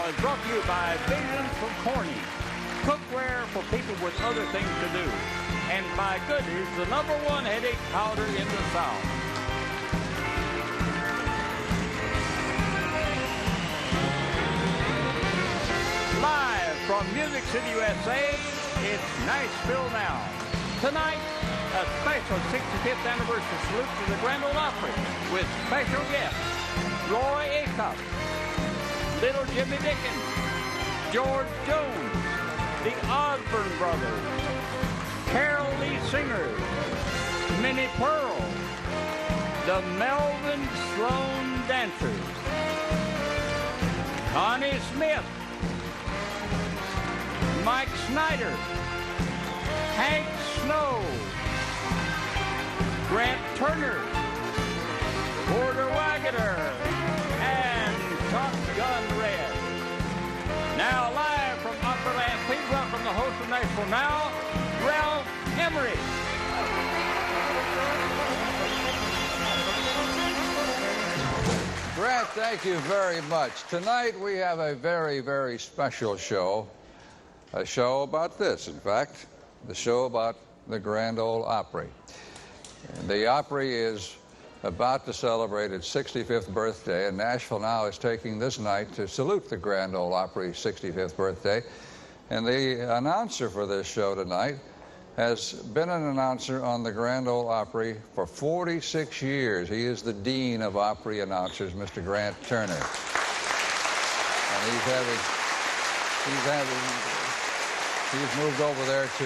is brought to you by Visions from Connie, cookware for people with other things to do, and by Goodies, the #1 headache powder in the South. Live from Music City, USA, it's Nashville Now. Tonight, a special 65th anniversary salute to the Grand Ole Opry with special guests Roy Acuff, Little Jimmy Dickens, George Jones, the Osborne brothers, Carol Lee Singers, Minnie Pearl, the Melvin Sloan Dancers, Connie Smith, Mike Snyder, Hank Snow, Grant Turner, Porter Wagoner, and Top Gun Red. Now live from Opryland, please welcome the host of Nashville Now, Ralph Emery. Grant, thank you very much. Tonight we have a very, very special show. A show about this, in fact, the show about the Grand Ole Opry. And the Opry is about to celebrate its 65th birthday, and Nashville Now is taking this night to salute the Grand Ole Opry's 65th birthday. And the announcer for this show tonight has been an announcer on the Grand Ole Opry for 46 years. He is the dean of Opry announcers, Mr. Grant Turner. And he's moved over there to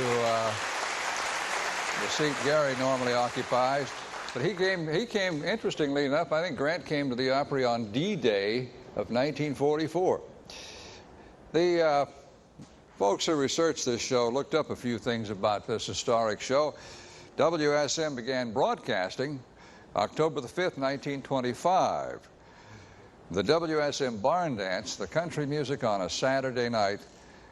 the seat Gary normally occupies. But he came, interestingly enough, I think Grant came to the Opry on D-Day of 1944. The folks who researched this show looked up a few things about this historic show. WSM began broadcasting October the 5th, 1925. The WSM Barn Dance, the country music on a Saturday night,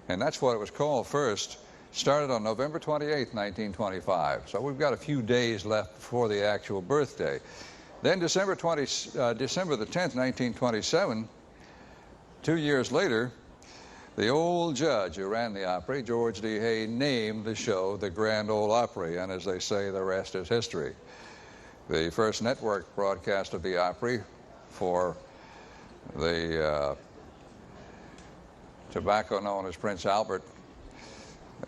and that's what it was called first, started on November 28th, 1925. So we've got a few days left before the actual birthday. Then December the 10th, 1927, 2 years later, the old judge who ran the Opry, George D. Hay, named the show the Grand Ole Opry, and as they say, the rest is history. The first network broadcast of the Opry for the tobacco known as Prince Albert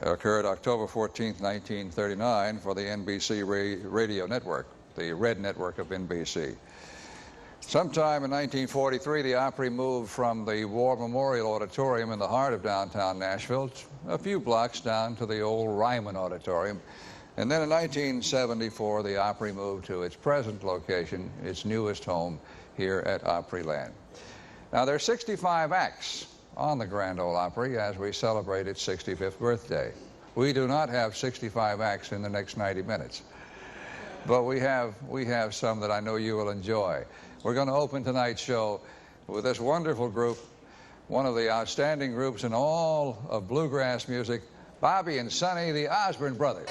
occurred October 14th, 1939 for the NBC radio network, the Red Network of NBC. Sometime in 1943, the Opry moved from the War Memorial Auditorium in the heart of downtown Nashville a few blocks down to the old Ryman Auditorium. And then in 1974, the Opry moved to its present location, its newest home here at Opryland. Now, there are 65 acts on the Grand Ole Opry as we celebrate its 65th birthday. We do not have 65 acts in the next 90 minutes, but we have some that I know you will enjoy. We're going to open tonight's show with this wonderful group, one of the outstanding groups in all of bluegrass music, Bobby and Sonny, the Osborne brothers.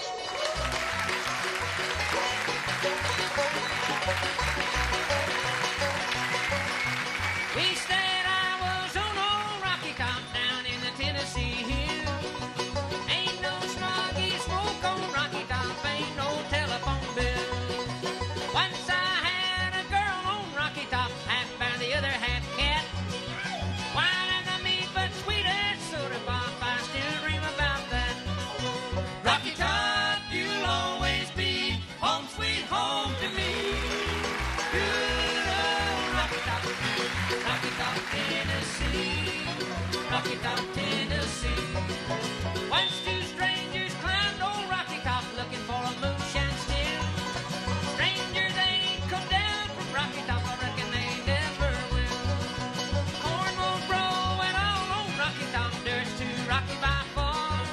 Rocky Top, Tennessee. Once two strangers climbed old Rocky Top looking for a moonshine still. Strangers ain't come down from Rocky Top, I reckon they never will. Corn won't grow at all on Rocky Top, dirt's too rocky by far.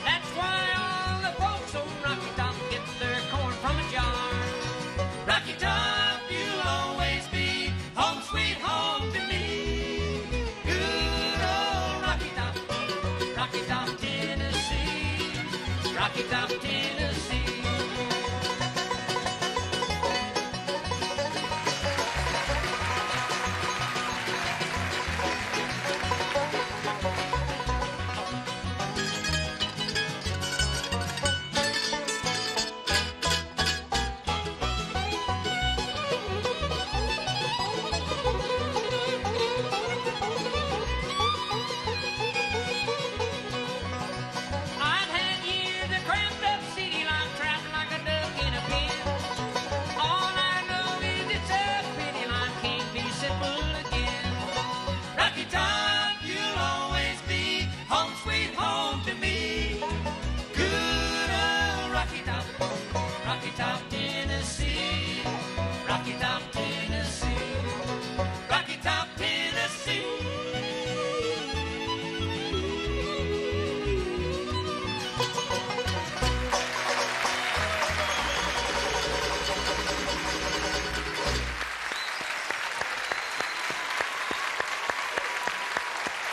That's why all the folks on Rocky Top get their corn from a jar. Rocky Top, you'll always be home sweet home to me. Rocky Top, Tennessee. Rocky Top, Tennessee.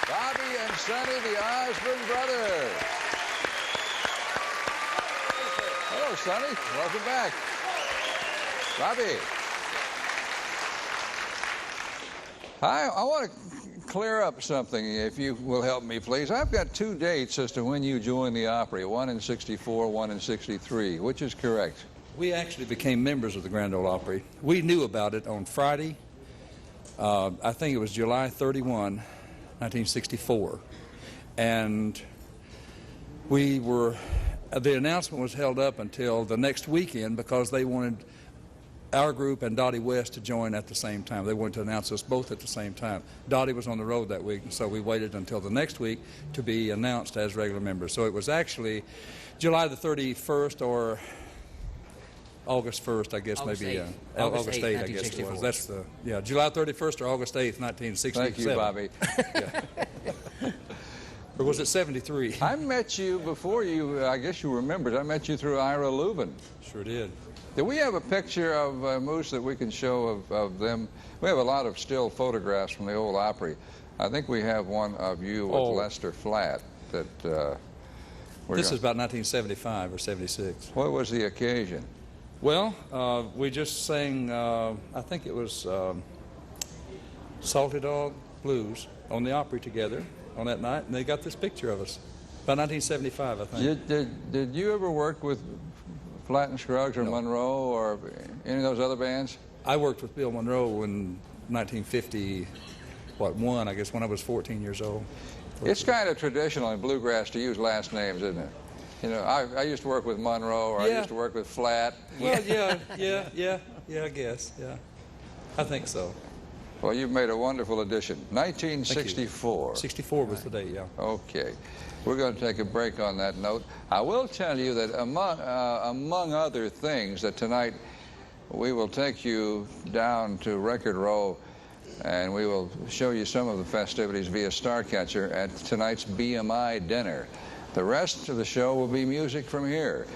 Bobby and Sonny, the Osborne brothers. Hello, Sonny. Welcome back. Bobby. I want to clear up something, if you will help me, please. I've got two dates as to when you joined the Opry, one in '64, one in '63. Which is correct? We actually became members of the Grand Ole Opry. We knew about it on Friday. I think it was July 31, 1964. And the announcement was held up until the next weekend because they wanted our group and Dottie West to join at the same time. They wanted to announce us both at the same time. Dottie was on the road that week, and so we waited until the next week to be announced as regular members. So it was actually July the 31st or August 1st, I guess, August maybe. 8th. August 8th, I guess it 1964. was. That's July 31st or August 8th, 1967. Thank you, Bobby. Or was it 73? I met you before you, I guess you remembered, I met you through Ira Lubin. Sure did. Do we have a picture of Moose that we can show of them? We have a lot of still photographs from the old Opry. I think we have one of you with Lester Flatt. This is about 1975 or 76. What was the occasion? Well, we just sang, I think it was Salty Dog Blues on the Opry together on that night, and they got this picture of us. About 1975, I think. Did you ever work with Flatt and Scruggs or Monroe or any of those other bands? I worked with Bill Monroe in 1951, I guess, when I was 14 years old. It's kind of traditional in bluegrass to use last names, isn't it? You know, I used to work with Monroe, or I used to work with Flatt. Well, yeah, I guess, yeah. I think so. Well, you've made a wonderful addition. 1964. 64 was the date, yeah. Okay. We're going to take a break on that note. I will tell you that among other things, that tonight we will take you down to Record Row and we will show you some of the festivities via Starcatcher at tonight's BMI dinner. The rest of the show will be music from here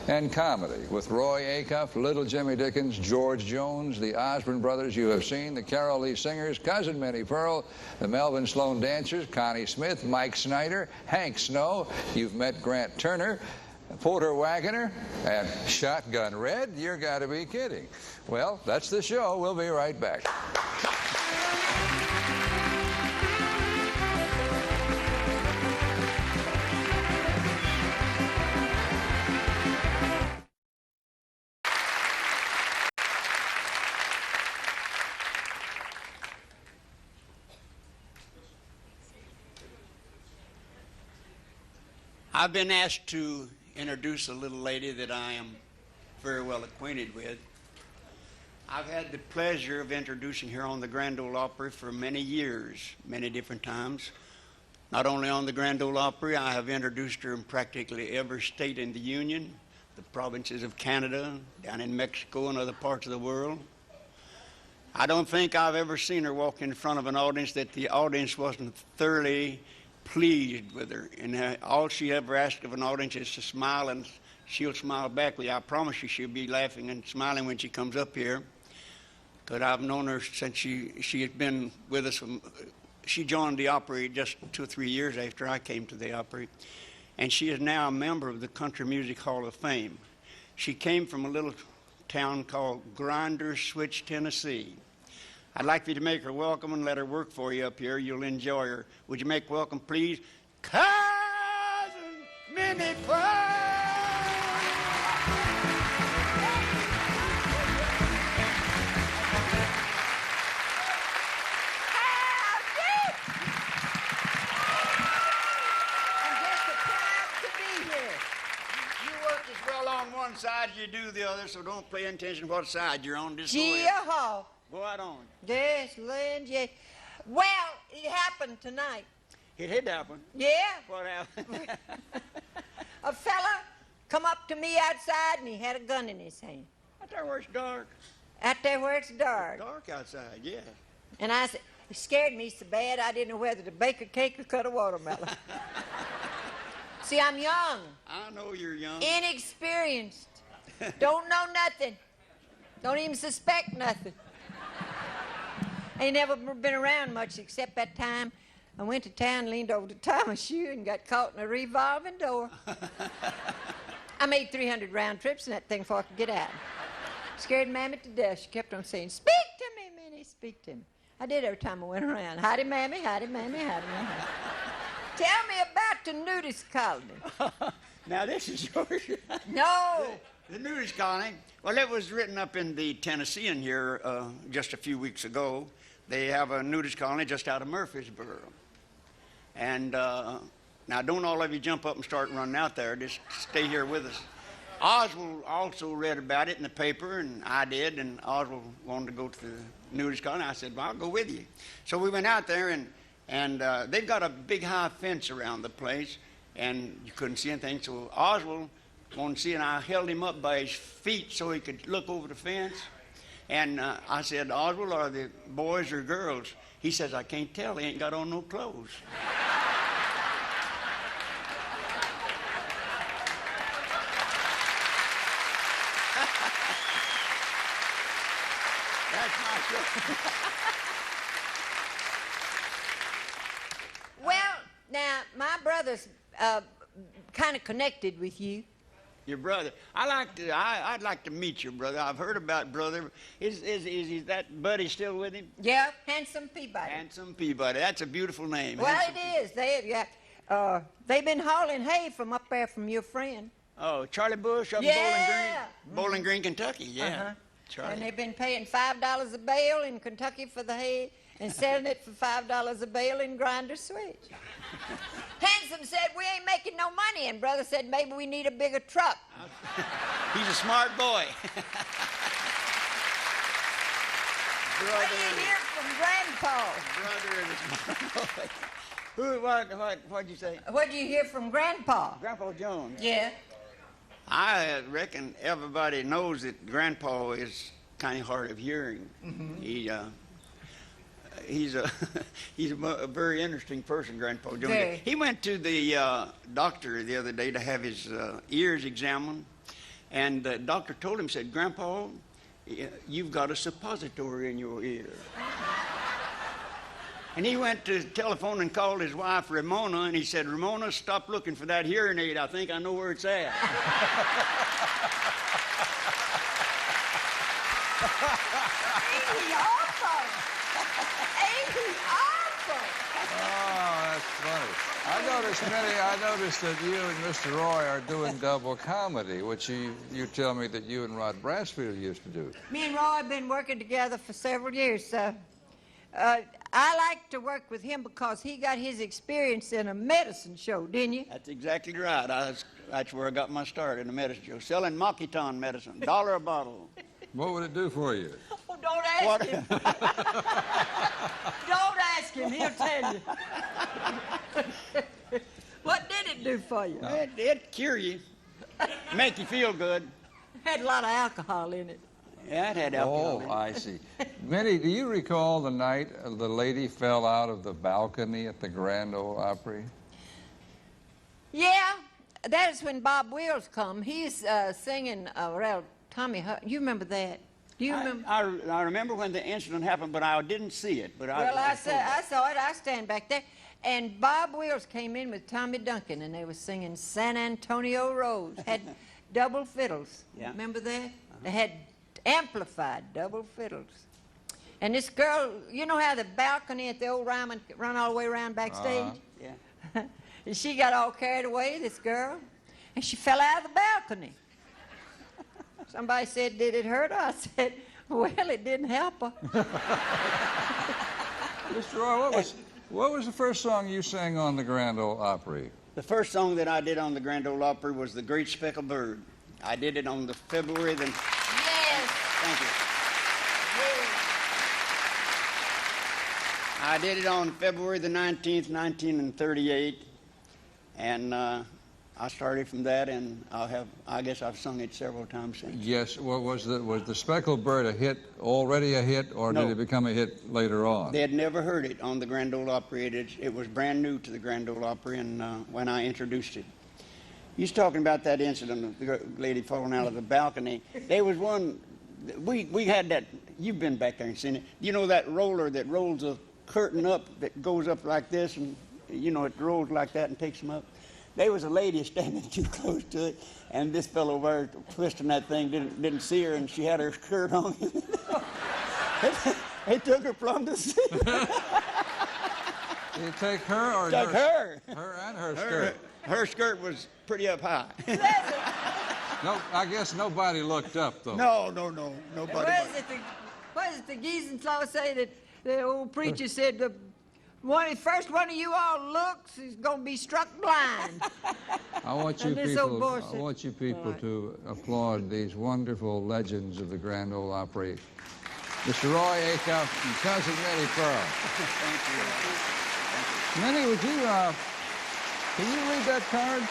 and comedy with Roy Acuff, Little Jimmy Dickens, George Jones, the Osborne brothers you have seen, the Carol Lee Singers, Cousin Minnie Pearl, the Melvin Sloan Dancers, Connie Smith, Mike Snyder, Hank Snow. You've met Grant Turner, Porter Wagoner, and Shotgun Red. You're got to be kidding. Well, that's the show. We'll be right back. I've been asked to introduce a little lady that I am very well acquainted with. I've had the pleasure of introducing her on the Grand Ole Opry for many years, many different times. Not only on the Grand Ole Opry, I have introduced her in practically every state in the Union, the provinces of Canada, down in Mexico and other parts of the world. I don't think I've ever seen her walk in front of an audience that the audience wasn't thoroughly pleased with her, and all she ever asks of an audience is to smile, and she'll smile back with you. I promise you she'll be laughing and smiling when she comes up here, because I've known her since she has been with us. She joined the Opry just 2 or 3 years after I came to the Opry, and she is now a member of the Country Music Hall of Fame. She came from a little town called Grinders Switch, Tennessee. I'd like for you to make her welcome and let her work for you up here. You'll enjoy her. Would you make welcome, please? Cousin Minnie Pearl! One side you do the other, so don't pay attention to what side you're on. Just go ahead. Go right on. Yes, Lynn, yes. Well, it happened tonight. It did happen. Yeah. What happened? A fella come up to me outside and he had a gun in his hand. Out there where it's dark. Out there where it's dark. Dark outside, yeah. And I said, it scared me so bad I didn't know whether to bake a cake or cut a watermelon. See, I'm young. I know you're young. Inexperienced. Don't know nothing. Don't even suspect nothing. Ain't never been around much except that time I went to town, leaned over to tie my shoe, and got caught in a revolving door. I made 300 round trips in that thing before I could get out. Scared Mammy to death. She kept on saying, "Speak to me, Minnie, speak to me." I did every time I went around. Howdy, Mammy, howdy, Mammy, howdy, Mammy. Tell me about the nudist colony. Now, this is yours. No. The nudist colony, well, it was written up in the Tennessean here just a few weeks ago. They have a nudist colony just out of Murfreesboro. And now, don't all of you jump up and start running out there. Just stay here with us. Oswald also read about it in the paper, and I did, and Oswald wanted to go to the nudist colony. I said, well, I'll go with you. So we went out there, and they've got a big high fence around the place, and you couldn't see anything. So Oswald wanted to see, and I held him up by his feet so he could look over the fence. And I said, Oswald, are the boys or girls? He says, I can't tell. He ain't got on no clothes. That's my show. Well, now, my brother's kind of connected with you. Your brother. I'd like to meet your brother. I've heard about brother. Is that buddy still with him? Yeah, Handsome Peabody. Handsome Peabody. That's a beautiful name. Well, Handsome it is. They've been hauling hay from up there from your friend. Oh, Charlie Bush up in Yeah. Bowling Green, Kentucky. Yeah. Uh-huh. Charlie. And they've been paying $5 a bale in Kentucky for the hay and selling it for $5 a bale in Grinder Switch. Handsome said, we ain't making no money, and brother said, maybe we need a bigger truck. He's a smart boy. What do you hear from Grandpa? Brother is a smart boy. What'd you say? What do you hear from Grandpa? Grandpa Jones. Yeah. I reckon everybody knows that Grandpa is kind of hard of hearing. Mm-hmm. He's a very interesting person, Grandpa Jones. Very. He went to the doctor the other day to have his ears examined, and the doctor told him, said, Grandpa, you've got a suppository in your ear. And he went to the telephone and called his wife, Ramona, and he said, Ramona, stop looking for that hearing aid. I think I know where it's at. Ain't he awful? Ain't he awful? Oh, that's funny. I noticed that you and Mr. Roy are doing double comedy, which you tell me that you and Rod Bransfield used to do. Me and Roy have been working together for several years. I like to work with him because he got his experience in a medicine show, didn't you? That's exactly right. That's where I got my start in the medicine show, selling Maquiton medicine, $1 a bottle. What would it do for you? Oh, don't ask him. Don't ask him. He'll tell you. What did it do for you? It'd cure you, make you feel good. Had a lot of alcohol in it. Yeah, it had alcohol. Oh, I see. Minnie, do you recall the night the lady fell out of the balcony at the Grand Ole Opry? Yeah, that is when Bob Wills come. He's singing Tommy Hutt. You remember that? Do you remember? I remember when the incident happened, but I didn't see it. But I saw it. I stand back there. And Bob Wills came in with Tommy Duncan, and they were singing San Antonio Rose. Had double fiddles. Yeah. Remember that? They had amplified double fiddles. And this girl, you know how the balcony at the old Ryman run all the way around backstage? Yeah. And she got all carried away, this girl, and she fell out of the balcony. Somebody said, did it hurt her? I said, well, it didn't help her. Mr. Roy, what was the first song you sang on the Grand Ole Opry? The first song that I did on the Grand Ole Opry was The Great Speckled Bird. I did it on the February the... Yes. Thank you. Yes. I did it on February the 19th, 1938, and I started from that, and I guess I've sung it several times since. Yes. Well, was the Speckled Bird already a hit, or No. did it become a hit later on? They had never heard it on the Grand Ole Opry. It was brand new to the Grand Ole Opry, and when I introduced it. You was talking about that incident of the lady falling out of the balcony. There was one, we had that, you've been back there and seen it. You know that roller that rolls a curtain up that goes up like this, and you know, it rolls like that and takes them up. There was a lady standing too close to it, and this fellow over there twisting that thing didn't see her, and she had her skirt on. They took her plumb to sea. Did you take her or Took her? Her and her skirt. Her skirt was pretty up high. No, I guess nobody looked up though. No, nobody. What does the Giesenslaw say that the old preacher said the first one of you all looks is going to be struck blind? I want you people to applaud these wonderful legends of the Grand Ole Opry. Mr. Roy Acuff and cousin Minnie Pearl. Thank you. Minnie, would you, can you read that card?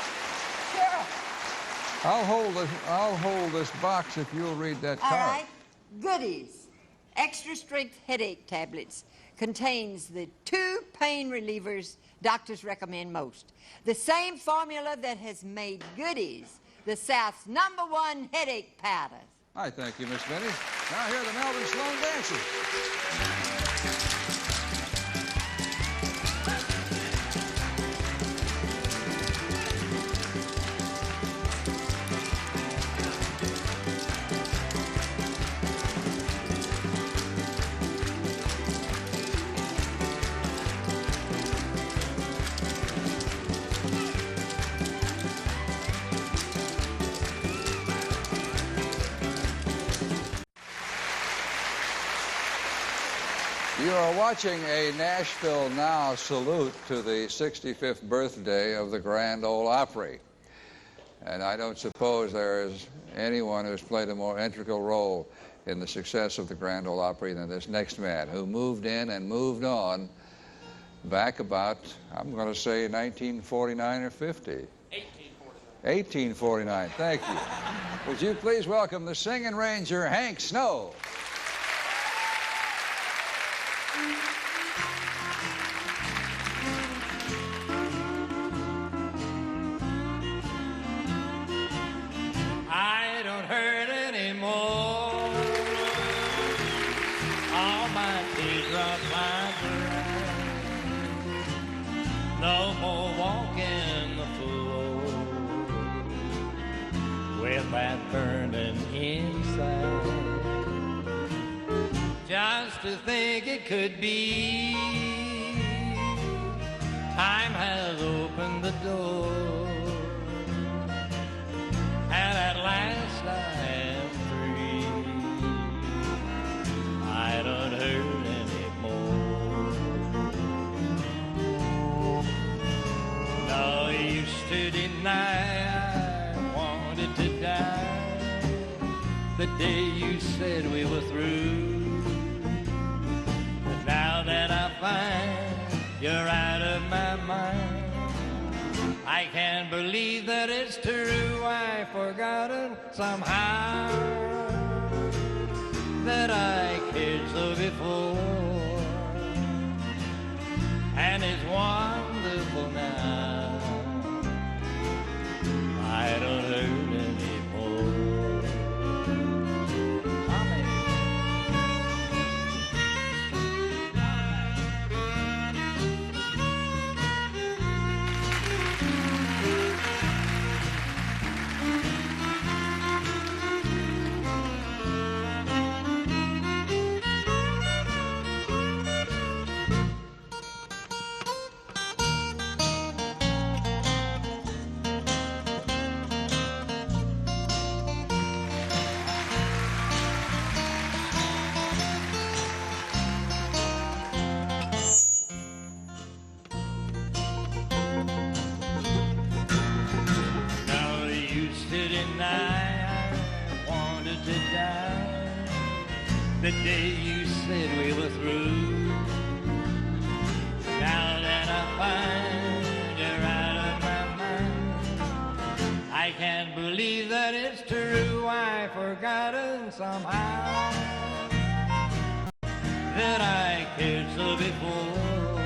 Sure. I'll hold this box if you'll read that card. All right. Goodies. Extra strength headache tablets. Contains the 2 pain relievers doctors recommend most. The same formula that has made Goodies the South's #1 headache powder. I thank you, Miss Minnie. Now here are the Melbourne Sloan Dancers. You are watching a Nashville Now salute to the 65th birthday of the Grand Ole Opry. And I don't suppose there is anyone who's played a more integral role in the success of the Grand Ole Opry than this next man, who moved in and moved on back about, I'm going to say 1949 or 50. 1849, thank you. Would you please welcome the singing ranger, Hank Snow. I don't hurt anymore. All my teardrops are dry. No more walking the floor with that burning inside. Just to think it could be, time has opened the door. And at last I am free. I don't hurt anymore. No use to deny I wanted to die the day you said we were through. But now that I find you're out of my mind, I can't believe that it's true. I've forgotten somehow that I cared so before. And it's wonderful now. I don't hurt anymore. Amen. The day you said we were through. Now that I find you're out of my mind, I can't believe that it's true. I've forgotten somehow that I cared so before.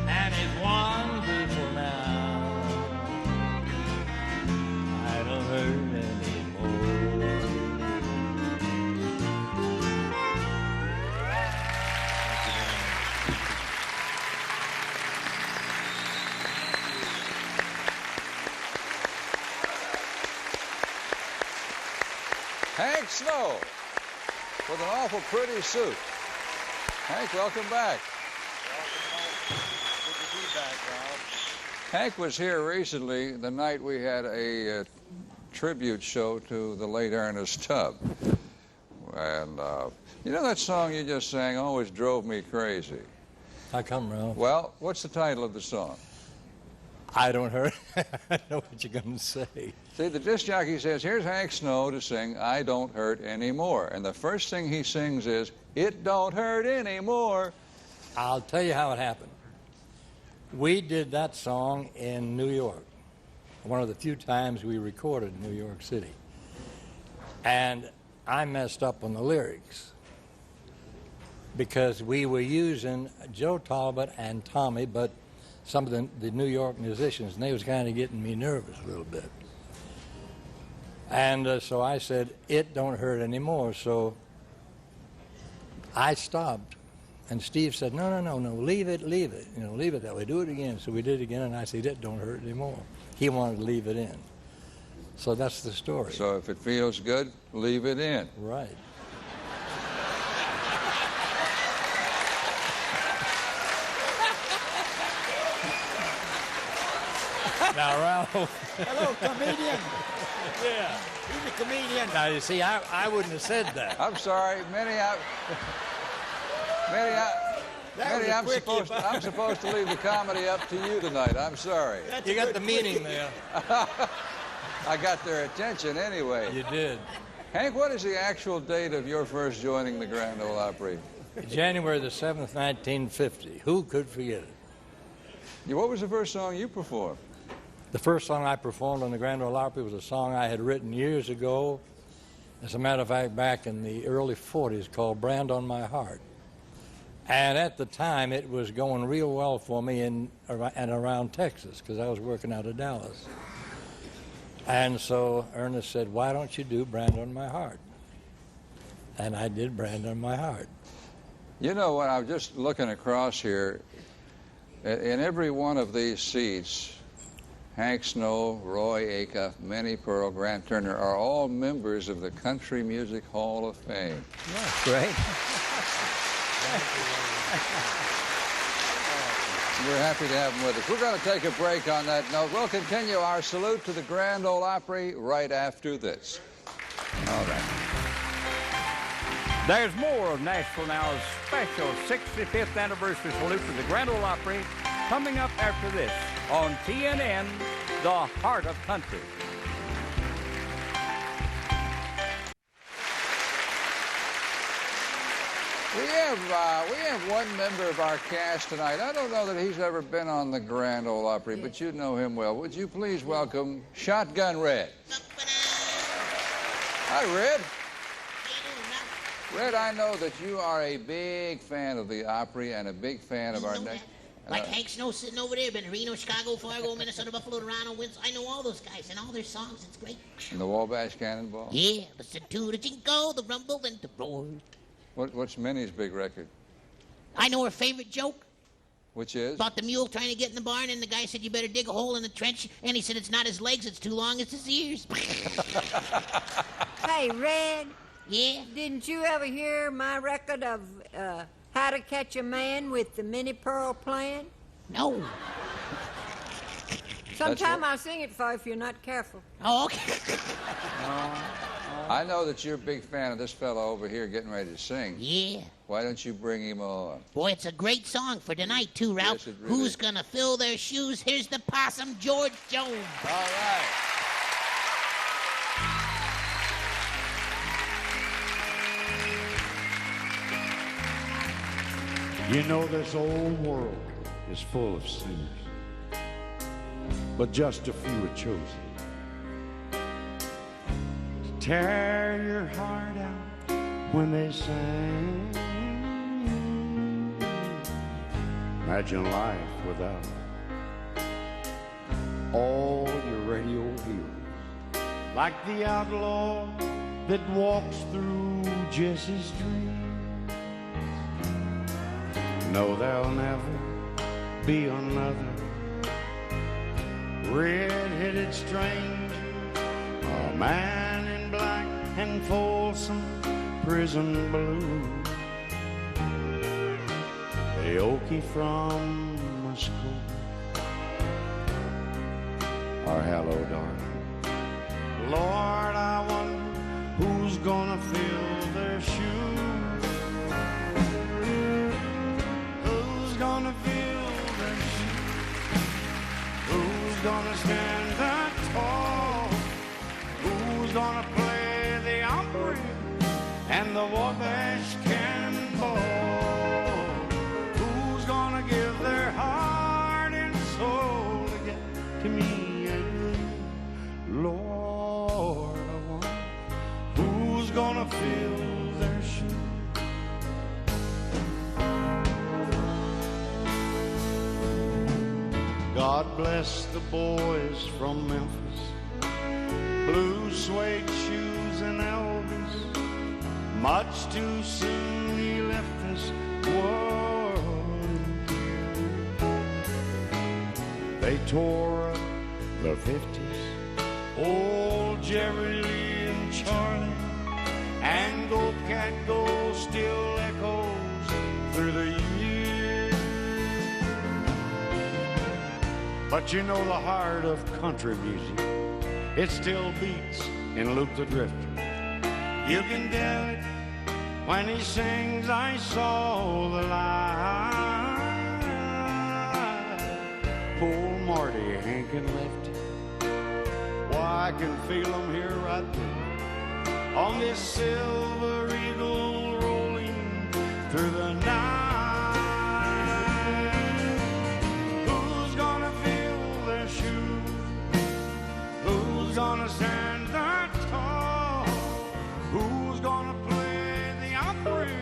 And it's wonderful now. I don't hurt anymore. Hank Snow with an awful pretty suit. Hank, welcome back. Good to be back, Ralph. Hank was here recently the night we had a tribute show to the late Ernest Tubb. And you know that song you just sang always drove me crazy? How come, Ralph? Well, what's the title of the song? I don't hurt. I know what you're going to say. See, the disc jockey says, here's Hank Snow to sing I Don't Hurt Anymore. And the first thing he sings is, it don't hurt anymore. I'll tell you how it happened. We did that song in New York, one of the few times we recorded in New York City. And I messed up on the lyrics because we were using Joe Talbot and Tommy, but some of the New York musicians, and they was kind of getting me nervous a little bit. And so I said, it don't hurt anymore. So I stopped. And Steve said, no, leave it. You know, leave it that way. Do it again. So we did it again, and I said, it don't hurt anymore. He wanted to leave it in. So that's the story. So if it feels good, leave it in. Right. Now, Ralph. Hello, comedian. Yeah. He's a comedian. Now, you see, I wouldn't have said that. I'm sorry, Minnie, I'm supposed to leave the comedy up to you tonight. I'm sorry. You got the meaning there. I got their attention anyway. You did. Hank, what is the actual date of your first joining the Grand Ole Opry? January the 7th, 1950. Who could forget it? What was the first song you performed? The first song I performed on the Grand Ole Opry was a song I had written years ago, as a matter of fact, back in the early 40s, called Brand on My Heart. And at the time, it was going real well for me in and around Texas, because I was working out of Dallas. And so Ernest said, why don't you do Brand on My Heart? And I did Brand on My Heart. You know what, I'm just looking across here. In every one of these seats, Hank Snow, Roy Acuff, Minnie Pearl, Grant Turner are all members of the Country Music Hall of Fame. That's great. We're happy to have them with us. We're going to take a break on that note. We'll continue our salute to the Grand Ole Opry right after this. All right. There's more of Nashville Now's special 65th anniversary salute to the Grand Ole Opry coming up after this on TNN, the Heart of Country. We have one member of our cast tonight. I don't know that he's ever been on the Grand Ole Opry, but you know him well. Would you please welcome Shotgun Red? Hi, Red. Red, I know that you are a big fan of the Opry and a big fan of our next. Like Hank Snow sitting over there, been to Reno, Chicago, Fargo, Minnesota, Buffalo, Toronto, Windsor. I know all those guys and all their songs. It's great. And the Wabash Cannonball? Yeah, listen to the jingle, the rumble, and the roar. What's Minnie's big record? I know her favorite joke. Which is? About the mule trying to get in the barn, and the guy said, you better dig a hole in the trench. And he said, it's not his legs, it's too long, it's his ears. Hey, Red, Yeah? didn't you ever hear my record of How to Catch a Man with the Minnie Pearl playing? No. Sometime I'll sing it for you if you're not careful. Oh, okay. I know that you're a big fan of this fellow over here getting ready to sing. Yeah. Why don't you bring him on? Boy, it's a great song for tonight, too, Ralph. Yes, it really Who's is. gonna fill their shoes? Here's the possum, George Jones. All right. You know this old world is full of sinners, but just a few are chosen to tear your heart out when they sing. Imagine life without all your radio heroes, like the outlaw that walks through Jesse's dream. No, there'll never be another red-headed stranger, a man in black and Folsom Prison Blues. The Okie from Muskogee, our hello darling. Lord, I wonder who's gonna fill their shoes. Who's gonna fill their shoes? Who's gonna stand that tall? Who's gonna play the Opry and the Wabash Cannonball? Who's gonna give their heart and soul to get to me and you? Lord, I wonder who's gonna fill their shoes. God bless the boys from Memphis, blue suede shoes and Elvis. Much too soon he left this world. They tore up the 50s, old Jerry Lee and Charlie, and Go Cat Go still echoes through the years. But you know the heart of country music, it still beats in Luke the Drifter. You can tell it when he sings, I saw the light. Poor Marty, Hank and Lefty, why I can feel them here right there on this silver eagle rolling through the night. Who's gonna fill their shoes? Who's gonna stand that tall? Who's gonna play the Opry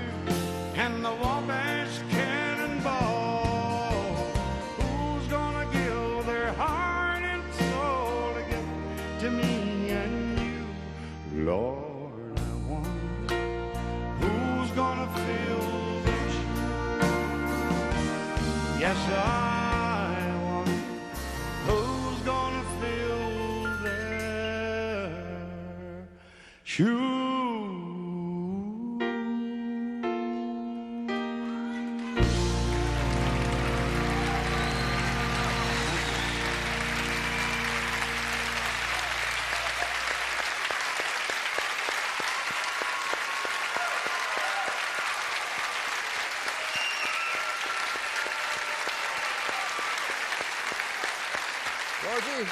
and the Wabash Cannonball? Who's gonna give their heart and soul to get to me and you? Lord, I wonder who's gonna fill their shoes. Yes, I wonder who's gonna fill their shoes. Georgie,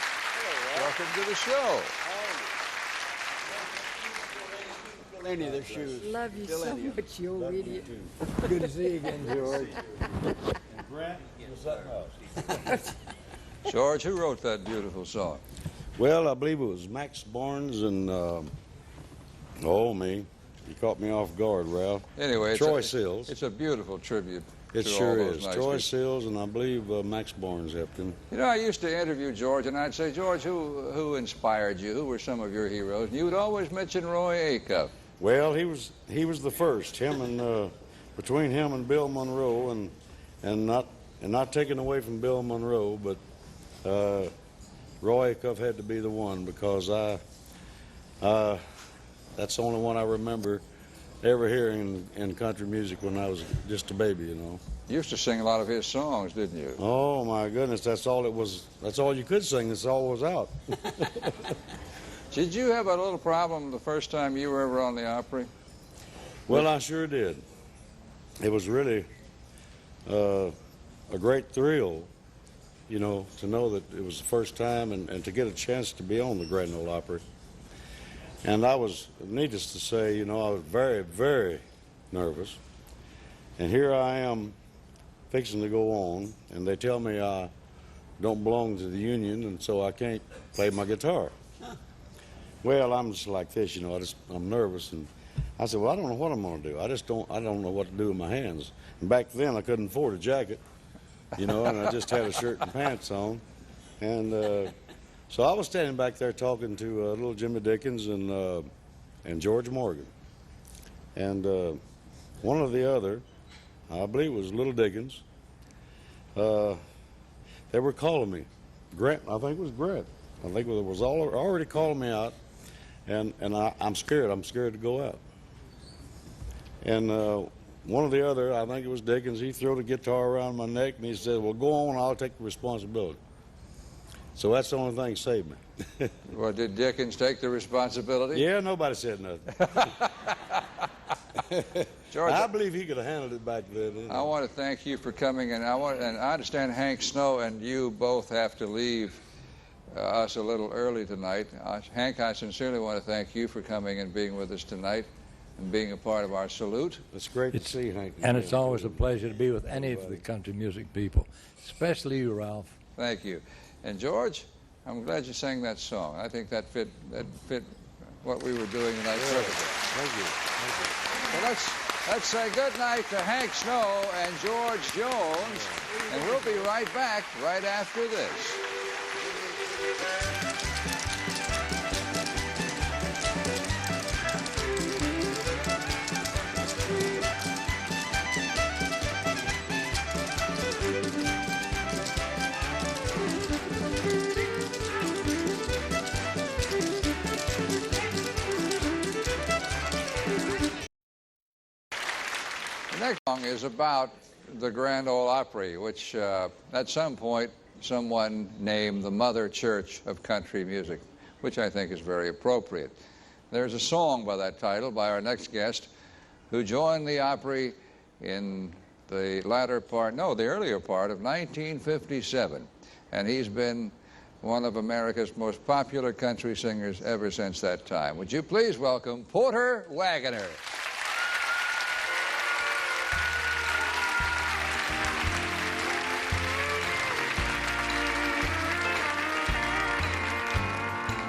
welcome to the show. Any of their shoes. Love you so much, you old idiot. Good to see you again, George. Grant, something else. George, who wrote that beautiful song? Well, I believe it was Max Barnes and, me. You caught me off guard, Ralph. Anyway, Troy Sills. It's a beautiful tribute. It to sure all those is. nice Troy people. Sills and I believe Max Barnes helped him. You know, I used to interview George, and I'd say, George, who inspired you? Who were some of your heroes? And you would always mention Roy Acuff. Well, he was the first. Him and between him and Bill Monroe, and not taken away from Bill Monroe, but Roy Acuff had to be the one, because that's the only one I remember ever hearing in country music when I was just a baby, you know. You used to sing a lot of his songs, didn't you? Oh my goodness, that's all it was. That's all you could sing. That's all was out. Did you have a little problem the first time you were ever on the Opry? Well, I sure did. It was really a great thrill, you know, to know that it was the first time and to get a chance to be on the Grand Ole Opry. And I was, needless to say, you know, I was very, very nervous. And here I am fixing to go on, and they tell me I don't belong to the union, and so I can't play my guitar. Well, I'm just like this, you know, I'm nervous, and I said, well, I don't know what I'm going to do. I don't know what to do with my hands. And back then, I couldn't afford a jacket, you know, and I just had a shirt and pants on. And so I was standing back there talking to little Jimmy Dickens and George Morgan. And one or the other, I believe it was Little Dickens, they were calling me. Grant, I think it was Grant. I think it was already calling me out. and I'm scared. I'm scared to go out. And one or the other, I think it was Dickens, he threw the guitar around my neck and he said, well, go on, I'll take the responsibility. So that's the only thing that saved me. Well, did Dickens take the responsibility? Yeah, nobody said nothing. George, I believe he could have handled it back then. I want to thank you for coming, and I understand Hank Snow and you both have to leave us a little early tonight. Hank, I sincerely want to thank you for coming and being with us tonight and being a part of our salute. It's great to see you, Hank. And it's always a pleasure to be with any of the country music people, especially you, Ralph. Thank you. And George, I'm glad you sang that song. I think that fit what we were doing tonight perfectly. Thank you. Thank you. So let's say good night to Hank Snow and George Jones, and we'll be right back right after this. The next song is about the Grand Ole Opry, which at some point someone named the Mother Church of country music, which I think is very appropriate. There's a song by that title by our next guest who joined the Opry in the earlier part of 1957. And he's been one of America's most popular country singers ever since that time. Would you please welcome Porter Wagoner.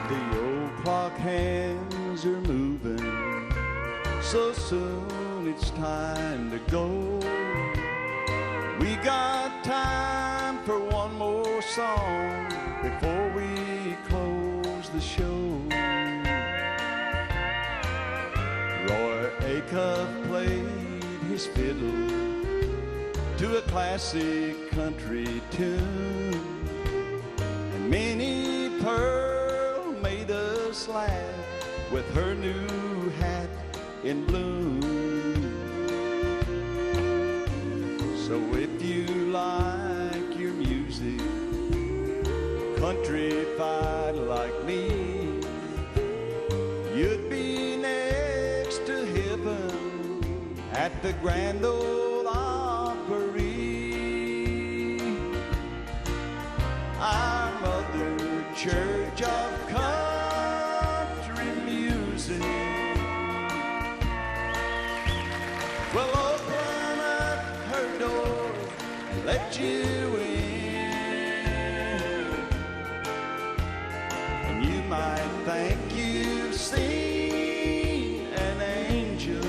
The old clock hands are moving, so soon it's time to go. We got time for one more song before we close the show. Roy Acuff played his fiddle to a classic country tune, and Minnie Pearl made us laugh with her new hat in bloom. So if you like your music countrified like me, you'd be next to heaven at the Grand Ole Opry. Our Mother Church of country music. Well, open up her door and let you in, and you might think you've seen an angel.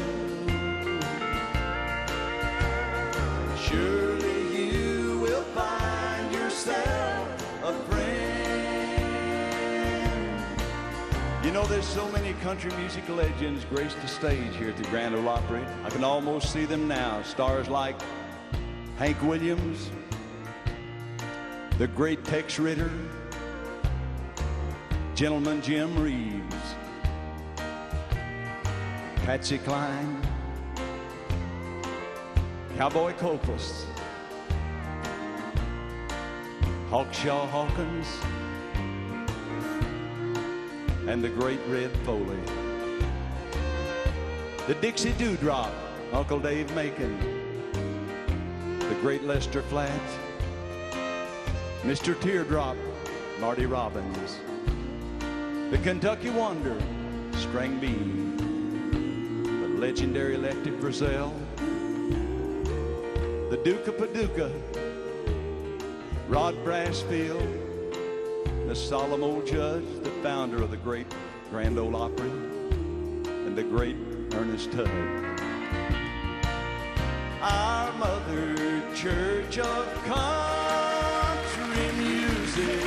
Surely you will find yourself a friend. You know, there's so many country music legends graced the stage here at the Grand Ole Opry. I can almost see them now. Stars like Hank Williams, the great Tex Ritter, Gentleman Jim Reeves, Patsy Cline, Cowboy Copas, Hawkshaw Hawkins, and the great Red Foley. The Dixie Dewdrop, Uncle Dave Macon, the great Lester Flatt, Mr. Teardrop, Marty Robbins, the Kentucky Wonder, String Bean, the legendary Lefty Frizzell, the Duke of Paducah, Rod Brassfield, the solemn old judge, the founder of the great Grand Ole Opry, and the great Ernest Tubb. Our Mother Church of country music.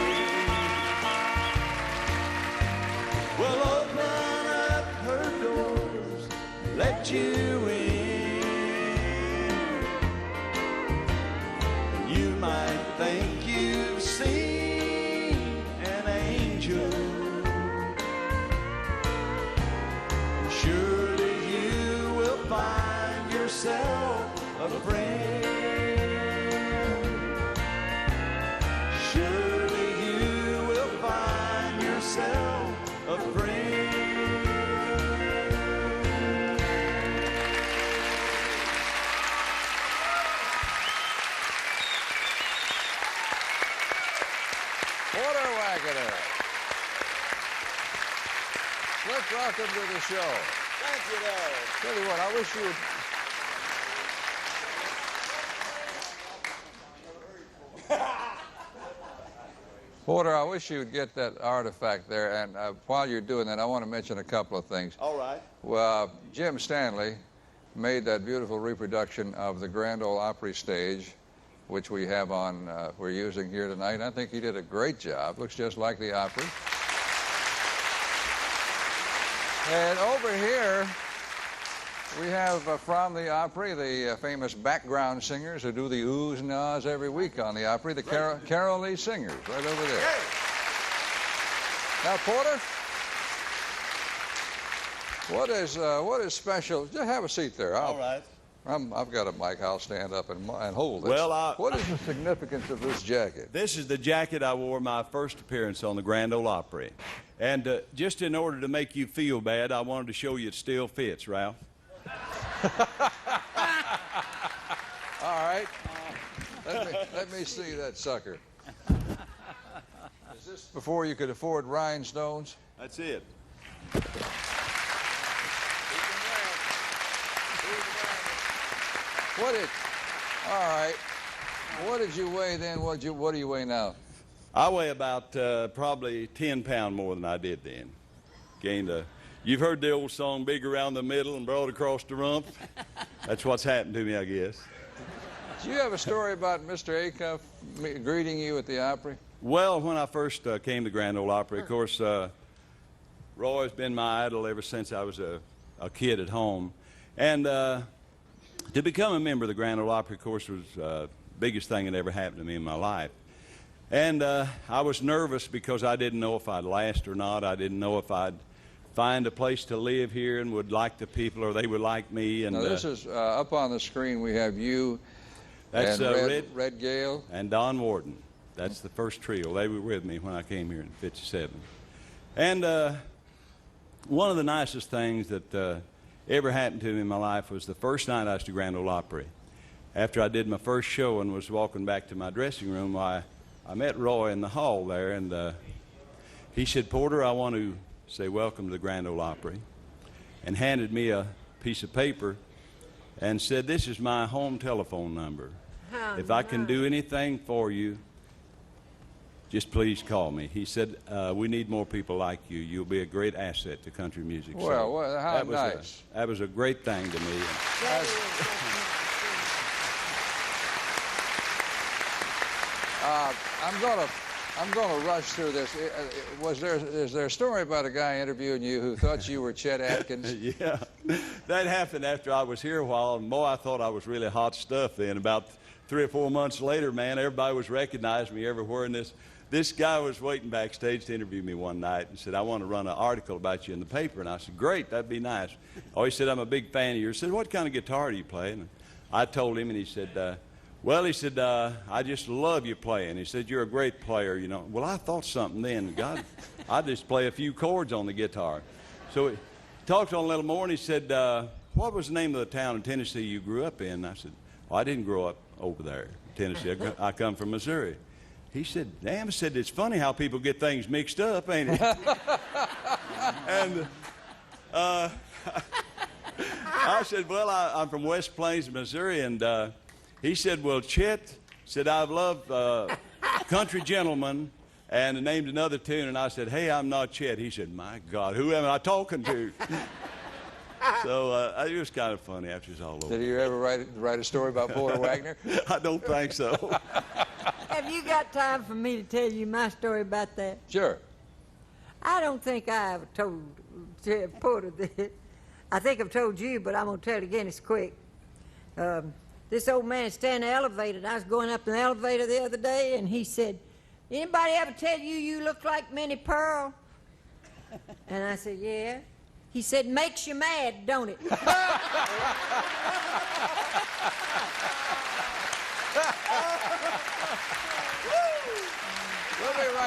Well, open up her doors, let you in, and you might think you've seen an angel. a friend. Surely you will find yourself a friend. Porter Wagoner. Let's welcome to the show. Thank you, though. Tell you what, I wish you would. Porter, I wish you would get that artifact there. And while you're doing that, I want to mention a couple of things. All right. Well, Jim Stanley made that beautiful reproduction of the Grand Ole Opry stage, which we have on, we're using here tonight. And I think he did a great job. Looks just like the Opry. And over here, we have from the Opry the famous background singers who do the oohs and ahs every week on the Opry, the Carol Lee Singers, right over there. Hey. Now, Porter, what is special? Just have a seat there. All right. I've got a mic. I'll stand up and hold this. Well, what is the significance of this jacket? This is the jacket I wore my first appearance on the Grand Ole Opry. And just in order to make you feel bad, I wanted to show you it still fits, Ralph. All right. Let me see that sucker. Is this before you could afford rhinestones? That's it. All right. What did you weigh then? What do you weigh now? I weigh about probably 10 pounds more than I did then. Gained a. You've heard the old song, big around the middle and broad across the rump? That's what's happened to me, I guess. Do you have a story about Mr. Acuff greeting you at the Opry? Well, when I first came to Grand Ole Opry, of course, Roy's been my idol ever since I was a kid at home. And to become a member of the Grand Ole Opry, of course, was the biggest thing that ever happened to me in my life. And I was nervous because I didn't know if I'd last or not. I didn't know if I'd find a place to live here and would like the people or they would like me. And now this is up on the screen. We have you that's and Red Gale and Don Warden. That's the first trio. They were with me when I came here in '57. And one of the nicest things that ever happened to me in my life was the first night I was to Grand Ole Opry. After I did my first show and was walking back to my dressing room, I met Roy in the hall there, and he said, "Porter, I want to say welcome to the Grand Ole Opry," and handed me a piece of paper and said, "This is my home telephone number. If I can do anything for you, just please call me." He said, "We need more people like you. You'll be a great asset to country music." Well, so how nice. That was a great thing to me. I'm gonna rush through this. Is there a story about a guy interviewing you who thought you were Chet Atkins? Yeah, that happened after I was here a while, and boy, I thought I was really hot stuff then. About 3 or 4 months later, man, everybody was recognizing me everywhere, and this guy was waiting backstage to interview me one night and said, "I want to run an article about you in the paper." And I said, "Great, that'd be nice." Oh, he said, "I'm a big fan of yours." I said, "What kind of guitar do you play?" And I told him, and he said, "Well," he said, "I just love you playing." He said, "You're a great player, you know." Well, I thought something then. God, I just play a few chords on the guitar. So he talked on a little more, and he said, "What was the name of the town in Tennessee you grew up in?" And I said, "Well, I didn't grow up over there in Tennessee. I come from Missouri." He said, "Damn," I said, "it's funny how people get things mixed up, ain't it?" And I said, "Well, I'm from West Plains, Missouri," and he said, "Well, Chet," said, "I've loved Country Gentleman," and named another tune, and I said, "Hey, I'm not Chet." He said, "My God, who am I talking to?" So it was kind of funny after it's all over. Did you ever write a story about Porter Wagoner? I don't think so. Have you got time for me to tell you my story about that? Sure. I don't think I ever told Porter this. I think I've told you, but I'm going to tell it again. It's quick. This old man standing in the elevator, and I was going up in the elevator the other day, and he said, "Anybody ever tell you you look like Minnie Pearl?" And I said, "Yeah." He said, "Makes you mad, don't it?"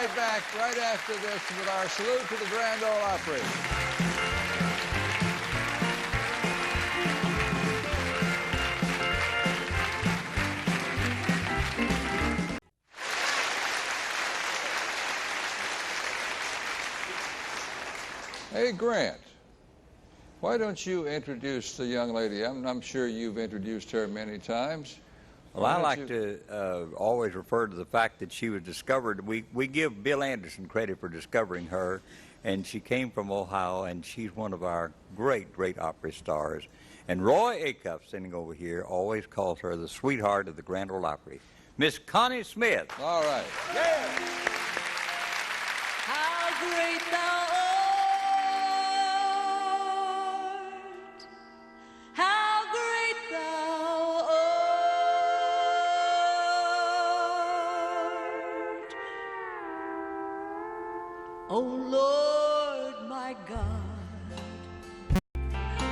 right back right after this with our salute to the Grand Ole Opry. Hey, Grant, why don't you introduce the young lady? I'm sure you've introduced her many times. Well, I like to always refer to the fact that she was discovered. We give Bill Anderson credit for discovering her, and she came from Ohio, and she's one of our great, great opera stars. And Roy Acuff, sitting over here, always calls her the sweetheart of the Grand Ole Opry, Miss Connie Smith. All right. Yeah. How great thou art, how great thou art, O Lord my God,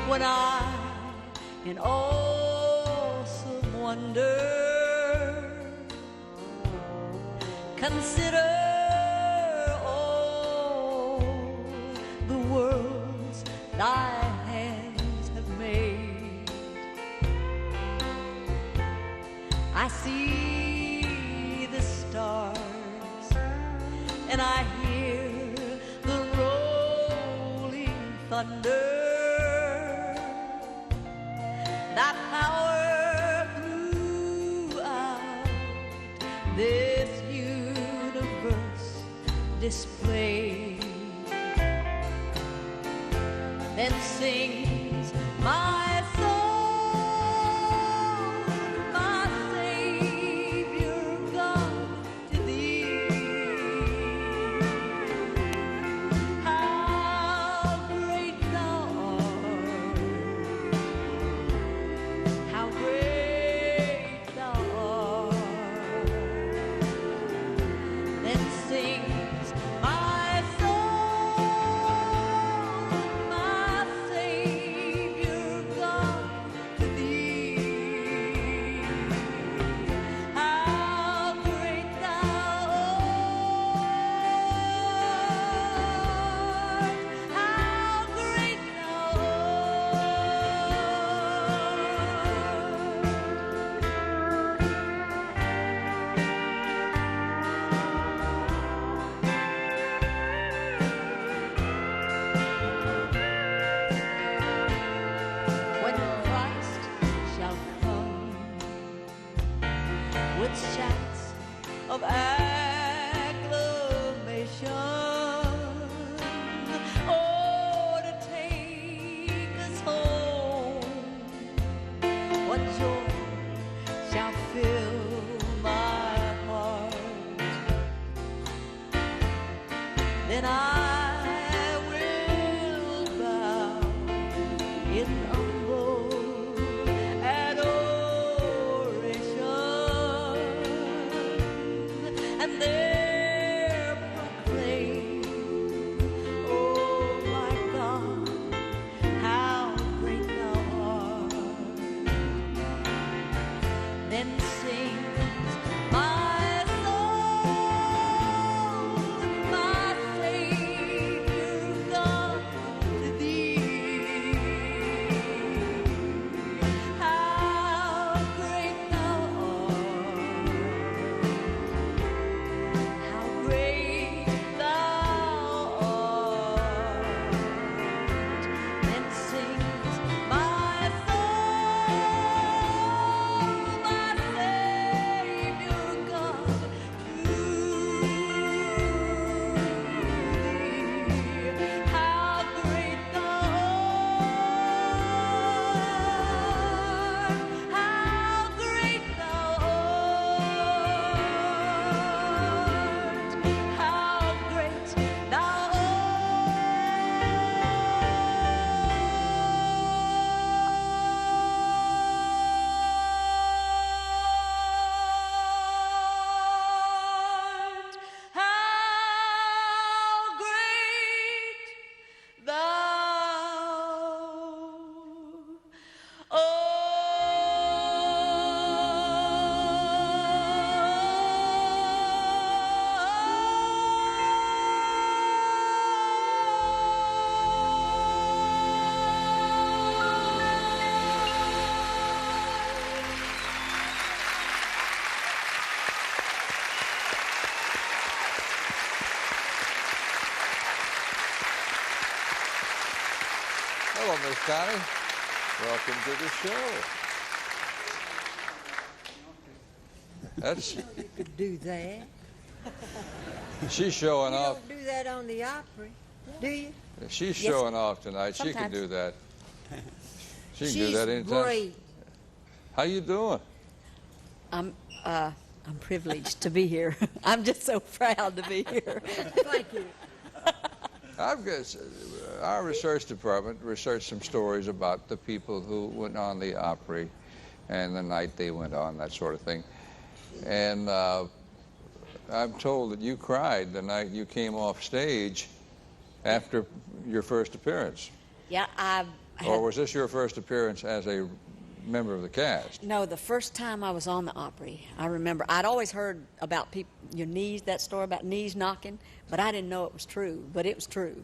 when I in awesome wonder consider the worlds thy hands have made. I see the stars and I hear the rolling thunder. Thy power throughout this universe displayed. Then sings my soul, my Savior God, to thee. How great thou art, how great thou art. Then sings my soul, my Savior God, to thee. How great thou art, how great thou When Christ shall come with shouts of acclamation, oh, to take us home, what joy shall fill my heart. Then I will bow in humble adoration, and there proclaim, oh my God, how great thou art. Then sings my soul, my Savior God, to thee. How great thou art, how great thou art. Then sings my soul, my Savior Connie. Welcome to the show. That's You could do that. she's showing You off. don't do that on the Opry, do you? She's Yes. showing off tonight. She can Sometimes. do that. She can She's do that anytime. great. How you doing? I'm privileged to be here. I'm just so proud to be here. Thank you. I've got our research department researched some stories about the people who went on the Opry and the night they went on, that sort of thing. And I'm told that you cried the night you came off stage after your first appearance. Yeah, Or was this your first appearance as a member of the cast? No, the first time I was on the Opry, I remember I'd always heard about people, your knees, that story about knees knocking, but I didn't know it was true, but it was true.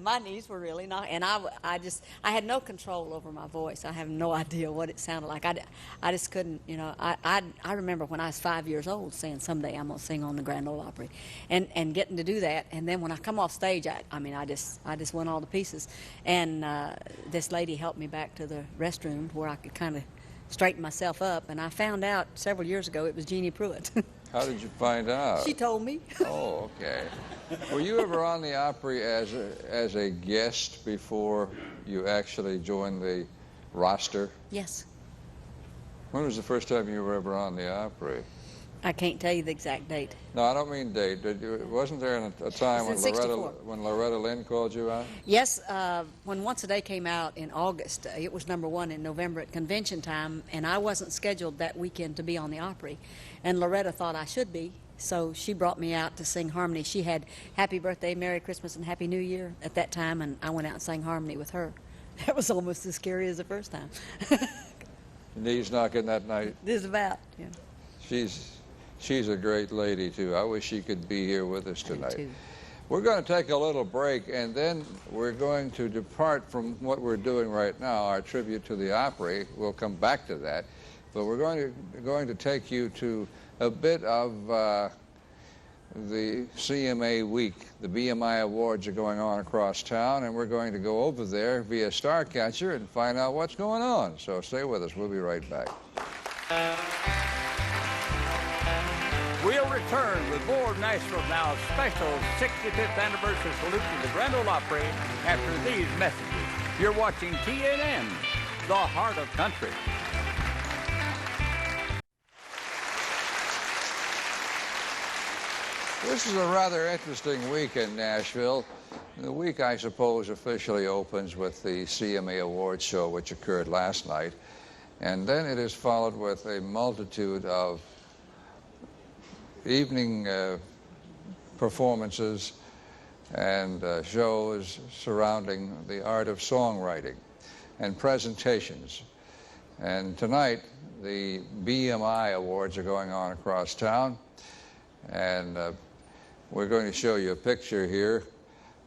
My knees were really knocking, and I had no control over my voice. I have no idea what it sounded like. I just couldn't, you know. I remember when I was 5 years old saying someday I'm going to sing on the Grand Ole Opry, and getting to do that, and then when I come off stage, I just went all to pieces, and this lady helped me back to the restroom where I could kind of straighten myself up, and I found out several years ago it was Jeannie Pruitt. How did you find out? She told me. Oh, okay. Were you ever on the Opry as a guest before you actually joined the roster? Yes. When was the first time you were ever on the Opry? I can't tell you the exact date. No, I don't mean date. Wasn't there a time It was when in when Loretta Lynn called you out? Yes, when Once a Day came out in August, it was #1 in November at convention time, and I wasn't scheduled that weekend to be on the Opry. And Loretta thought I should be, so she brought me out to sing harmony. She had Happy Birthday, Merry Christmas, and Happy New Year at that time, and I went out and sang harmony with her. That was almost as scary as the first time. Knees knocking that night. This is about, yeah. She's a great lady, too. I wish she could be here with us I do, tonight. too. We're going to take a little break, and then we're going to depart from what we're doing right now, our tribute to the Opry. We'll come back to that. But we're going to take you to a bit of the CMA week. The BMI Awards are going on across town, and we're going to go over there via Starcatcher and find out what's going on. So stay with us. We'll be right back. We'll return with more Nashville Now special 65th anniversary salute to the Grand Ole Opry after these messages. You're watching TNN, the heart of country. This is a rather interesting week in Nashville. The week, I suppose, officially opens with the CMA Awards show, which occurred last night. And then it is followed with a multitude of evening performances and shows surrounding the art of songwriting and presentations. And tonight, the BMI Awards are going on across town, and we're going to show you a picture here.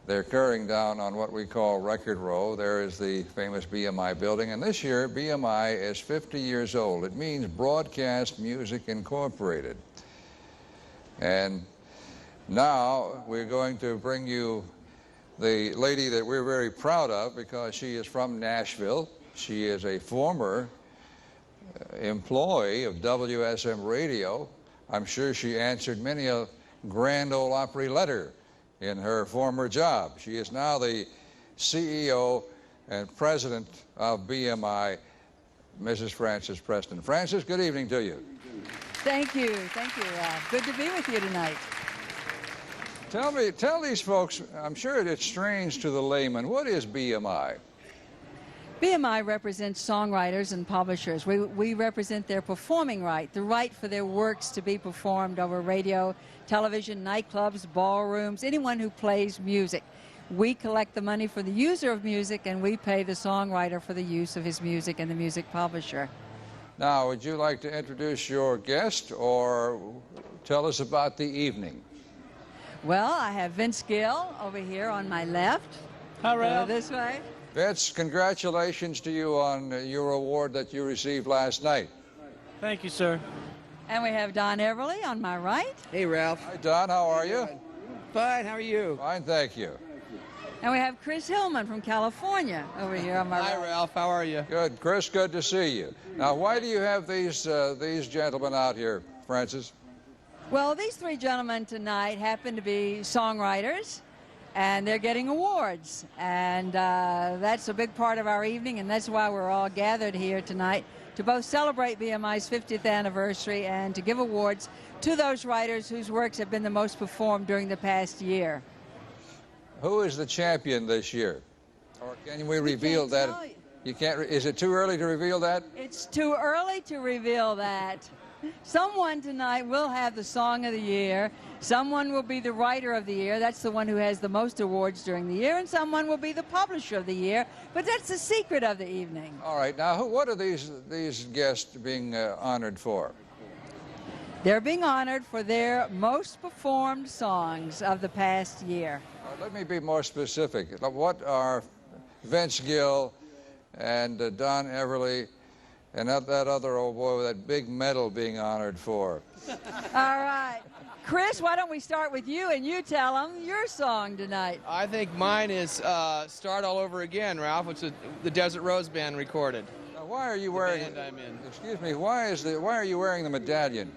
They're occurring down on what we call Record Row. There is the famous BMI building, and this year BMI is 50 years old. It means Broadcast Music Incorporated. And now we're going to bring you the lady that we're very proud of because she is from Nashville. She is a former employee of WSM Radio. I'm sure she answered many a Grand Ole Opry letter in her former job. She is now the CEO and president of BMI, Mrs. Frances Preston. Frances, good evening to you. Thank you. Thank you. Good to be with you tonight. Tell these folks, I'm sure it's strange to the layman, what is BMI? BMI represents songwriters and publishers. We represent their performing right, the right for their works to be performed over radio, television, nightclubs, ballrooms, anyone who plays music. We collect the money for the user of music, and we pay the songwriter for the use of his music and the music publisher. Now, would you like to introduce your guest or tell us about the evening? Well, I have Vince Gill over here on my left. Hi, Ralph. This way. Vince, congratulations to you on your award that you received last night. Thank you, sir. And we have Don Everly on my right. Hey, Ralph. Hi, Don. How are you? Fine. How are you? Fine, thank you. And we have Chris Hillman from California over here on my right. Hi, Ralph. How are you? Good. Chris, good to see you. Now, why do you have these gentlemen out here, Francis? Well, these three gentlemen tonight happen to be songwriters, and they're getting awards. And that's a big part of our evening, and that's why we're all gathered here tonight, to both celebrate BMI's 50th anniversary and to give awards to those writers whose works have been the most performed during the past year. Who is the champion this year? Or can we reveal that? You can't. Is it too early to reveal that? It's too early to reveal that. Someone tonight will have the Song of the Year. Someone will be the Writer of the Year. That's the one who has the most awards during the year. And someone will be the Publisher of the Year. But that's the secret of the evening. All right. Now, what are these guests being honored for? They're being honored for their most performed songs of the past year. Let me be more specific. What are Vince Gill and Don Everly and that other old boy with that big medal being honored for? All right. Chris, why don't we start with you and you tell them your song tonight. I think mine is Start All Over Again, Ralph, which the Desert Rose Band recorded. Now, why are you wearing... The band I'm in. Excuse me, why are you wearing the medallion?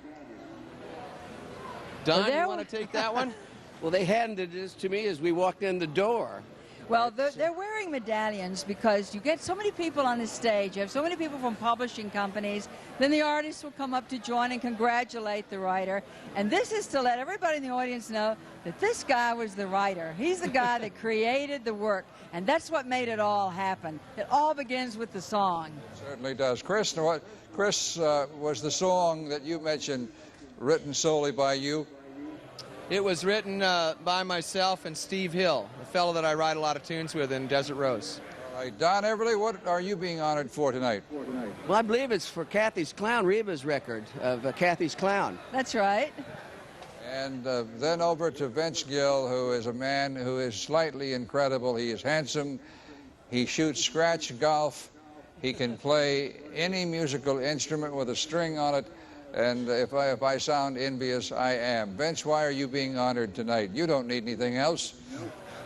Don, you want to take that one? Well, they handed this to me as we walked in the door. Well, they're wearing medallions because you get so many people on the stage. You have so many people from publishing companies. Then the artists will come up to join and congratulate the writer. And this is to let everybody in the audience know that this guy was the writer. He's the guy that created the work. And that's what made it all happen. It all begins with the song. It certainly does. Chris, was the song that you mentioned written solely by you? It was written by myself and Steve Hill, a fellow that I write a lot of tunes with in Desert Rose. All right, Don Everly, what are you being honored for tonight? Well, I believe it's for Kathy's Clown, Reba's record of Kathy's Clown. That's right. And then over to Vince Gill, who is a man who is slightly incredible. He is handsome. He shoots scratch golf. He can play any musical instrument with a string on it. And if I sound envious, I am. Vince, why are you being honored tonight? You don't need anything else.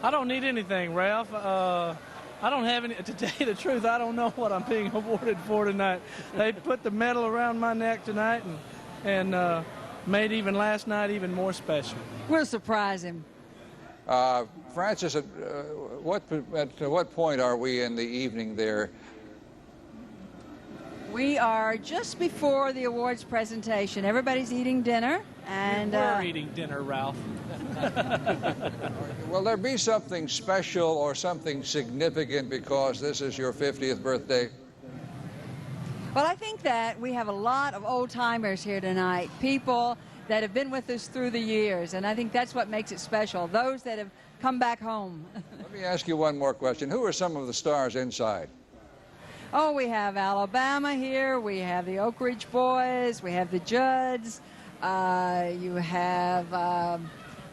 I don't need anything, Ralph. I don't have any. To tell you the truth, I don't know what I'm being awarded for tonight. They put the medal around my neck tonight and made even last night even more special. We'll surprise him. Francis, at what point are we in the evening there? We are just before the awards presentation. Everybody's eating dinner. And we're eating dinner, Ralph. Will there be something special or something significant because this is your 50th birthday? Well, I think that we have a lot of old-timers here tonight, people that have been with us through the years, and I think that's what makes it special, those that have come back home. Let me ask you one more question. Who are some of the stars inside? Oh, we have Alabama here, we have the Oak Ridge Boys, we have the Judds, you have,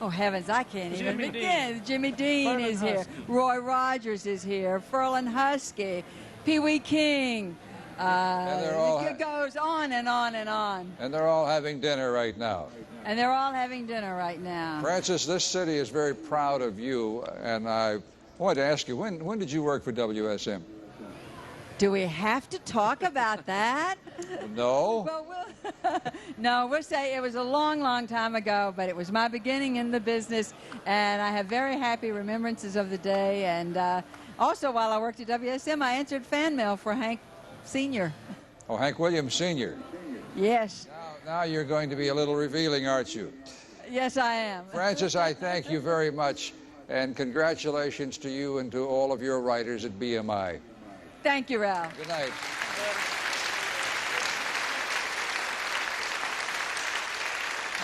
oh heavens, I can't even begin. Jimmy Dean is here, Roy Rogers is here, Ferlin Husky, Pee Wee King. It goes on and on and on. And they're all having dinner right now. And they're all having dinner right now. Francis, this city is very proud of you, and I wanted to ask you, when did you work for WSM? Do we have to talk about that? No. Well, no, we'll say it was a long, long time ago, but it was my beginning in the business, and I have very happy remembrances of the day. And also, while I worked at WSM, I answered fan mail for Hank Sr. Oh, Hank Williams Sr. Yes. Now you're going to be a little revealing, aren't you? Yes, I am. Francis, I thank you very much, and congratulations to you and to all of your writers at BMI. Thank you, Ralph. Good night.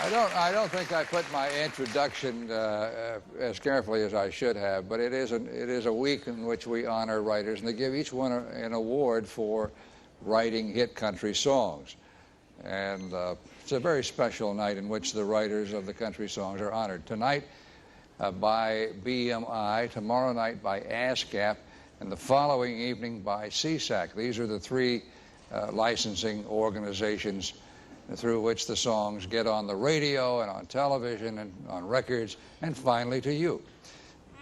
I don't think I put my introduction as carefully as I should have, but it is a week in which we honor writers, and they give each one an award for writing hit country songs. And it's a very special night in which the writers of the country songs are honored. Tonight by BMI, tomorrow night by ASCAP, and the following evening by CSAC. These are the three licensing organizations through which the songs get on the radio and on television and on records, and finally to you.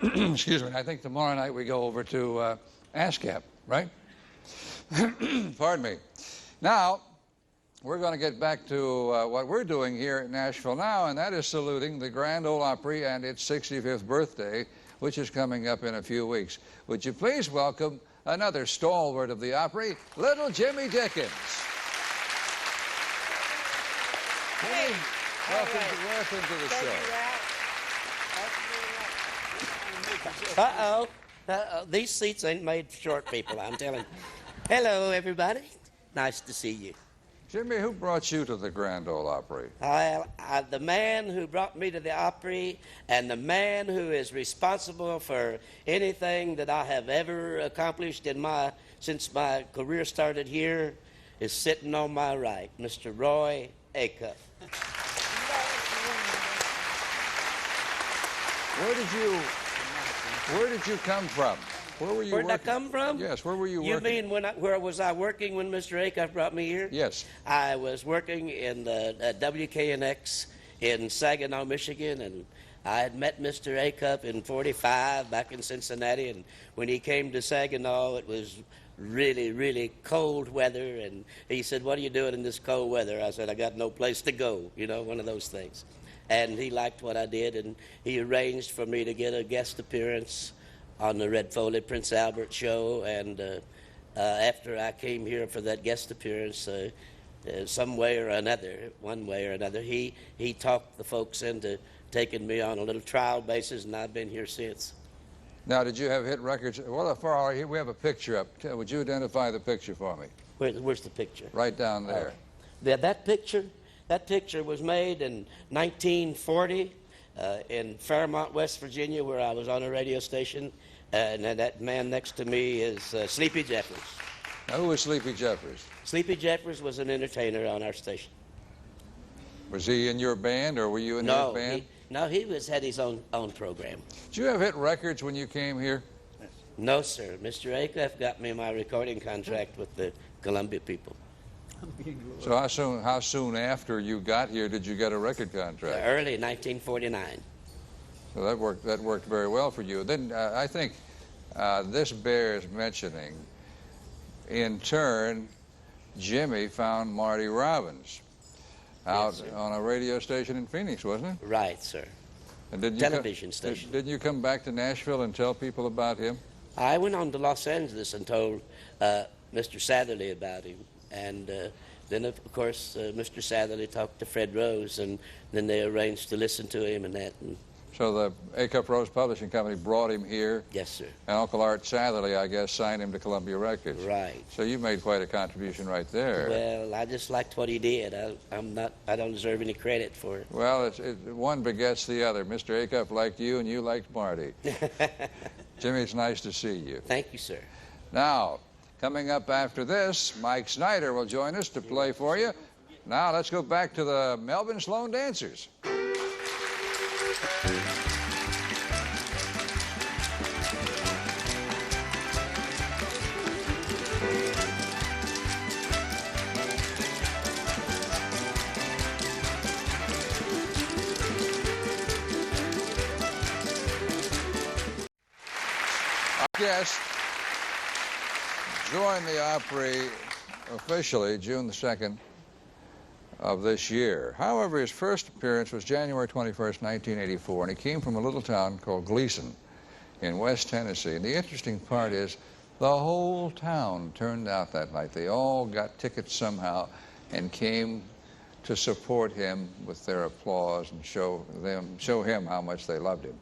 excuse me, I think tomorrow night we go over to ASCAP, right? Pardon me. Now, we're going to get back to what we're doing here at Nashville Now, and that is saluting the Grand Ole Opry and its 65th birthday, which is coming up in a few weeks. Would you please welcome another stalwart of the Opry, little Jimmy Dickens. Hey, welcome to the show. Uh-oh. These seats ain't made for short people, I'm telling you. Hello, everybody. Nice to see you. Jimmy, who brought you to the Grand Ole Opry? The man who brought me to the Opry and the man who is responsible for anything that I have ever accomplished since my career started here is sitting on my right, Mr. Roy Acuff. Where did you come from? Where were you Where did I working? come from? Yes, where were you working? You mean where was I working when Mr. Acuff brought me here? Yes. I was working in the WKNX in Saginaw, Michigan, and I had met Mr. Acuff in '45 back in Cincinnati, and when he came to Saginaw, it was really, really cold weather, and he said, "What are you doing in this cold weather?" I said, "I got no place to go," you know, one of those things. And he liked what I did, and he arranged for me to get a guest appearance on the Red Foley Prince Albert show, and after I came here for that guest appearance, some way or another, one way or another, he talked the folks into taking me on a little trial basis, and I've been here since. Now, did you have hit records? Well, here we have a picture up. Would you identify the picture for me? Where's the picture? Right down there. That picture was made in 1940 in Fairmont, West Virginia, where I was on a radio station. And that man next to me is Sleepy Jeffers. Now, who was Sleepy Jeffers? Sleepy Jeffers was an entertainer on our station. Was he in your band, or were you in his band? He had his own program. Did you have hit records when you came here? No, sir. Mr. Acuff got me my recording contract with the Columbia people. So how soon after you got here did you get a record contract? Early 1949. So that worked very well for you. Then I think this bears mentioning. In turn, Jimmy found Marty Robbins out on a radio station in Phoenix, wasn't it? Right, sir. And television station. Didn't you come back to Nashville and tell people about him? I went on to Los Angeles and told Mr. Satherley about him. And then, of course, Mr. Satherley talked to Fred Rose, and then they arranged to listen to him and that. And so the Acuff Rose Publishing Company brought him here. Yes, sir. And Uncle Art Satherley, I guess, signed him to Columbia Records. Right. So you made quite a contribution right there. Well, I just liked what he did. I don't deserve any credit for it. Well, one begets the other. Mr. Acuff liked you, and you liked Marty. Jimmy, it's nice to see you. Thank you, sir. Now, coming up after this, Mike Snyder will join us to play for you. Now, let's go back to the Melvin Sloan Dancers. Our guest joined the Opry officially June the 2nd of this year. However, his first appearance was January 21st, 1984, and he came from a little town called Gleason in West Tennessee. And the interesting part is the whole town turned out that night. They all got tickets somehow and came to support him with their applause and show him how much they loved him.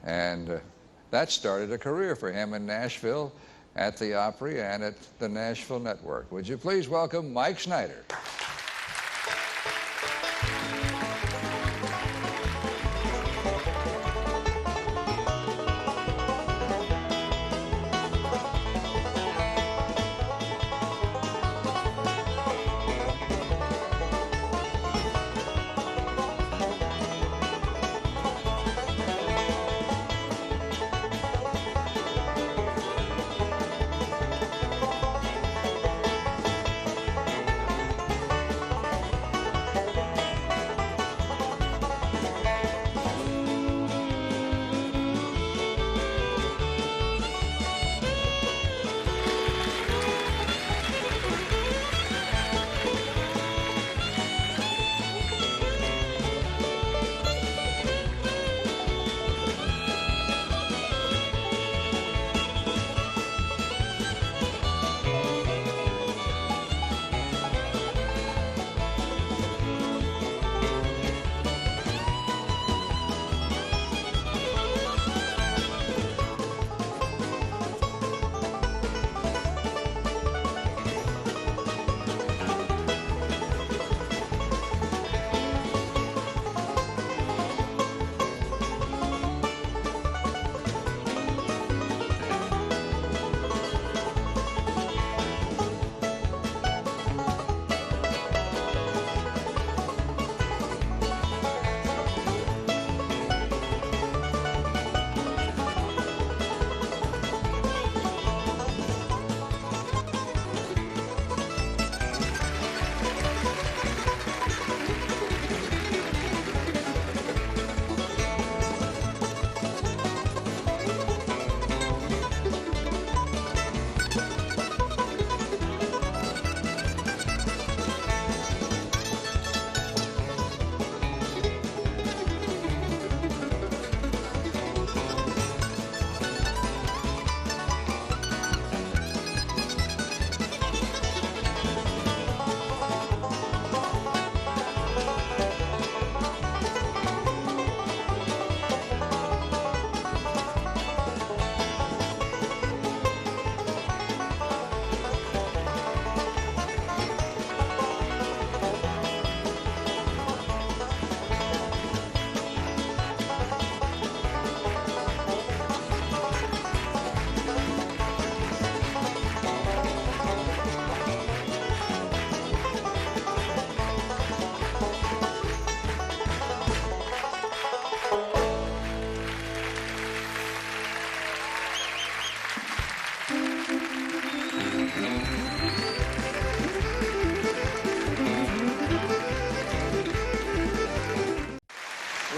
And that started a career for him in Nashville, at the Opry, and at the Nashville Network. Would you please welcome Mike Snyder.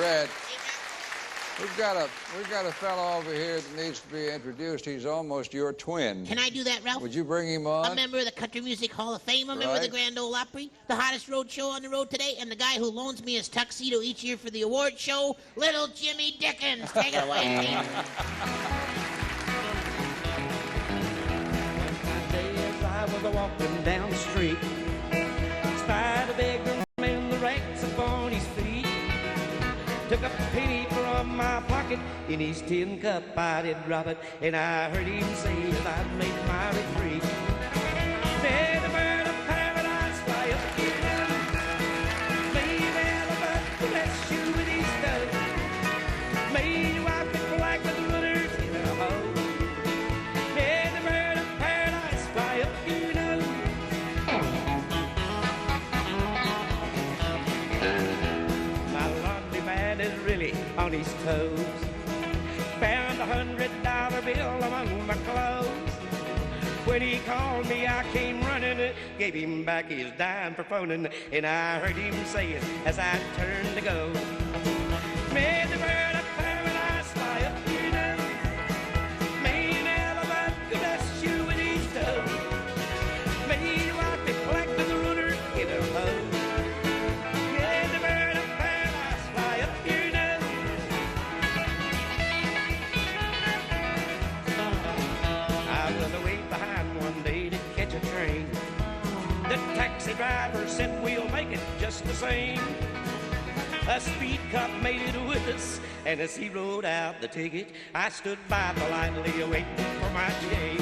Red. We've got a fellow over here that needs to be introduced. He's almost your twin. Can I do that, Ralph? Would you bring him on? A member of the Country Music Hall of Fame, a member of the Grand Ole Opry, the hottest road show on the road today, and the guy who loans me his tuxedo each year for the award show, Little Jimmy Dickens. Take it away, Steve. As I was walking down the street, spied a beggar man, the rags upon his feet. Took a penny from my pocket, in his tin cup I did drop it, and I heard him say as I made my retreat, may the bird of paradise fly up here now, may the elephant bless you with his dove, may you wipe it black with the runners in a hoe, may the bird of paradise fly up here now. My laundry man is really on his toes. Found $100 bill among my clothes. When he called me, I came running, gave him back his dime for phoning, and I heard him saying as I turned to go, may the bird of paradise fly up here now, may an elephant bless you with his toe, may you wipe it black with a ruler in a hoe. Yeah, the bird of paradise fly up here now. I was away behind one day to catch a train. The taxi driver said we'll make it just the same. A speed cop made it with us, and as he wrote out the ticket, I stood by politely waiting for my change.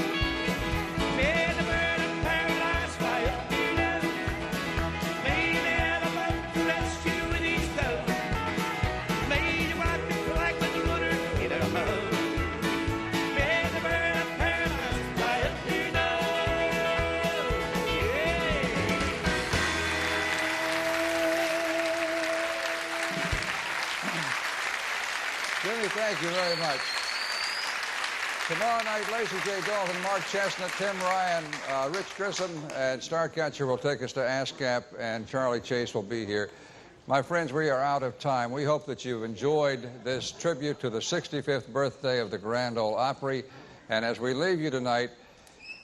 May the bird of paradise fly up here now. May the elephant bless you with his toe. May you wipe it black with the ruler in a hoe. May the bird of paradise fly up here now. Jimmy, thank you very much. Tomorrow night, Lacey J. Dalton, Mark Chestnut, Tim Ryan, Rich Grissom, and Starcatcher will take us to ASCAP, and Charlie Chase will be here. My friends, we are out of time. We hope that you've enjoyed this tribute to the 65th birthday of the Grand Ole Opry. And as we leave you tonight,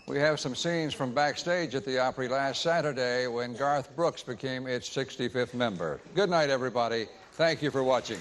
we have some scenes from backstage at the Opry last Saturday when Garth Brooks became its 65th member. Good night, everybody. Thank you for watching.